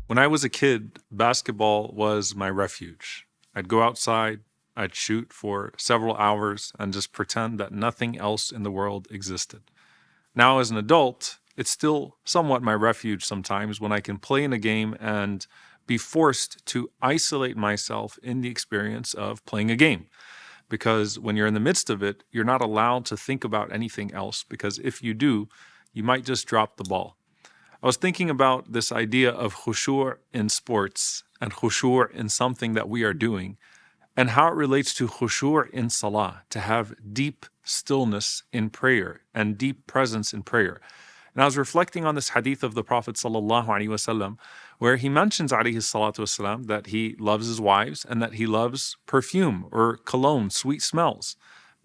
When I was a kid, basketball was my refuge. I'd go outside, I'd shoot for several hours, and just pretend that nothing else in the world existed. Now, as an adult, it's still somewhat my refuge sometimes when I can play in a game and be forced to isolate myself in the experience of playing a game. Because when you're in the midst of it, you're not allowed to think about anything else, because if you do, you might just drop the ball. I was thinking about this idea of khushoo in sports and khushoo in something that we are doing, and how it relates to khushuu in salah, to have deep stillness in prayer and deep presence in prayer. And I was reflecting on this hadith of the Prophet sallallahu alaihi wasallam, where he mentions alayhi salatu wasalam that he loves his wives and that he loves perfume or cologne, sweet smells.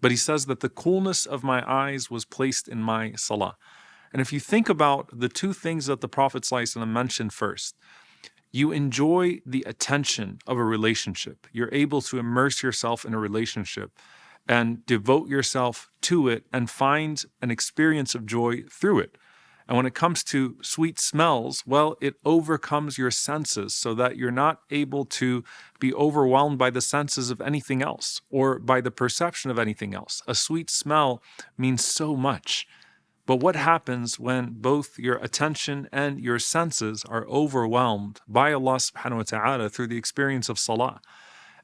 But he says that the coolness of my eyes was placed in my salah. And if you think about the two things that the Prophet sallallahu alaihi wasallam mentioned first, you enjoy the attention of a relationship. You're able to immerse yourself in a relationship and devote yourself to it and find an experience of joy through it. And when it comes to sweet smells, well, it overcomes your senses so that you're not able to be overwhelmed by the senses of anything else or by the perception of anything else. A sweet smell means so much. But what happens when both your attention and your senses are overwhelmed by Allah subhanahu wa ta'ala through the experience of salah?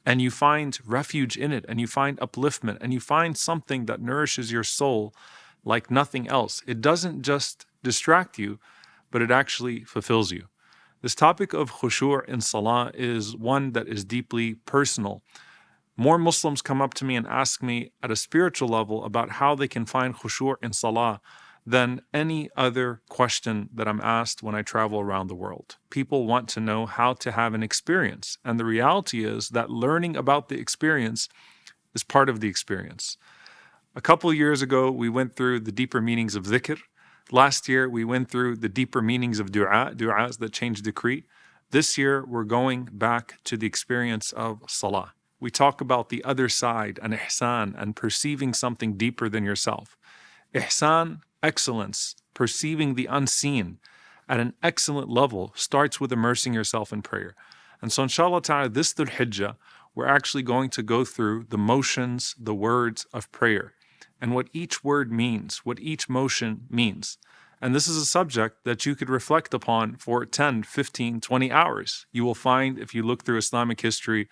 And you find refuge in it, and you find upliftment, and you find something that nourishes your soul like nothing else. It doesn't just distract you, but it actually fulfills you. This topic of khushuu in salah is one that is deeply personal. More Muslims come up to me and ask me at a spiritual level about how they can find khushuu in salah than any other question that I'm asked when I travel around the world. People want to know how to have an experience. And the reality is that learning about the experience is part of the experience. A couple years ago, we went through the deeper meanings of dhikr. Last year, we went through the deeper meanings of du'as that change decree. This year, we're going back to the experience of salah. We talk about the other side and ihsan and perceiving something deeper than yourself. Ihsan, excellence, perceiving the unseen at an excellent level, starts with immersing yourself in prayer. And so inshallah ta'ala, this Dhul Hijjah, we're actually going to go through the motions, the words of prayer, and what each word means, what each motion means. And this is a subject that you could reflect upon for 10, 15, 20 hours. You will find, if you look through Islamic history,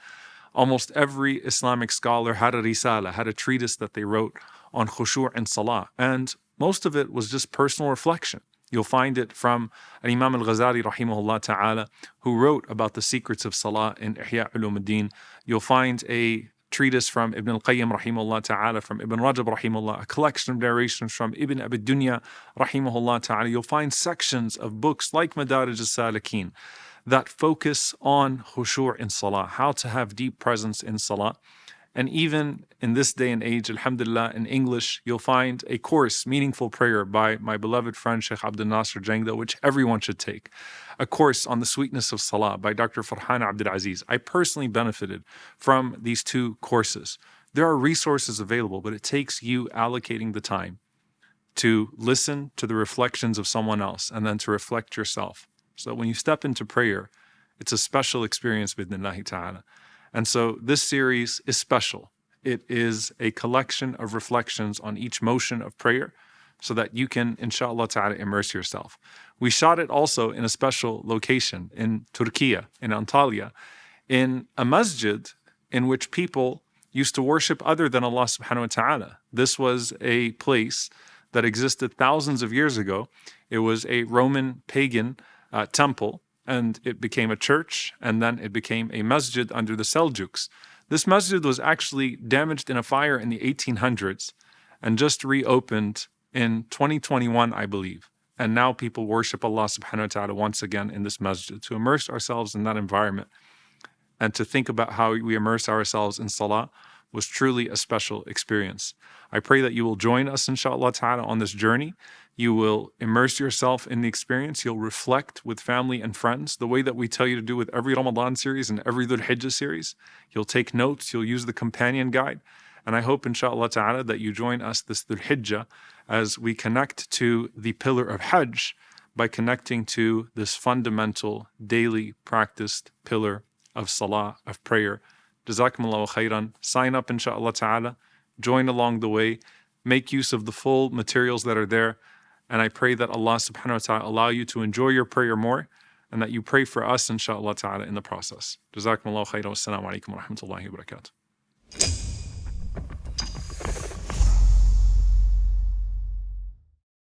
almost every Islamic scholar had a risala, had a treatise that they wrote on khushuu and salah. And most of it was just personal reflection. You'll find it from Imam al-Ghazali rahimahullah ta'ala, who wrote about the secrets of salah in Ihya Ulumuddin. You'll find a treatise from Ibn al-Qayyim rahimahullah ta'ala, from Ibn Rajab rahimahullah, a collection of narrations from Ibn Abi Dunya rahimahullah ta'ala. You'll find sections of books like Madarij al-Salikin that focus on khushuu in salah, how to have deep presence in salah. And even in this day and age, alhamdulillah, in English, you'll find a course, Meaningful Prayer, by my beloved friend Sheikh Abdul Nasser Jangda, which everyone should take. A course on the sweetness of salah by Dr. Farhan Abdul Aziz. I personally benefited from these two courses. There are resources available, but it takes you allocating the time to listen to the reflections of someone else and then to reflect yourself. So that when you step into prayer, it's a special experience bidnillahi ta'ala. And so this series is special. It is a collection of reflections on each motion of prayer so that you can, inshallah ta'ala, immerse yourself. We shot it also in a special location in Turkey, in Antalya, in a masjid in which people used to worship other than Allah subhanahu wa ta'ala. This was a place that existed thousands of years ago. It was a Roman pagan temple, and it became a church, and then it became a masjid under the Seljuks. This masjid was actually damaged in a fire in the 1800s and just reopened in 2021, I believe. And now people worship Allah subhanahu wa ta'ala once again in this masjid. To immerse ourselves in that environment and to think about how we immerse ourselves in salah was truly a special experience. I pray that you will join us, inshallah ta'ala, on this journey. You will immerse yourself in the experience. You'll reflect with family and friends the way that we tell you to do with every Ramadan series and every Dhul Hijjah series. You'll take notes. You'll use the companion guide. And I hope, inshallah ta'ala, that you join us this Dhul Hijjah as we connect to the pillar of Hajj by connecting to this fundamental, daily practiced pillar of salah, of prayer. Jazakumullahu khairan. Sign up, inshaAllah ta'ala. Join along the way. Make use of the full materials that are there. And I pray that Allah subhanahu wa ta'ala allow you to enjoy your prayer more, and that you pray for us, inshaAllah ta'ala, in the process. Jazakumullahu khairan. Wassalamu alaikum wa rahmatullahi wa barakatuh.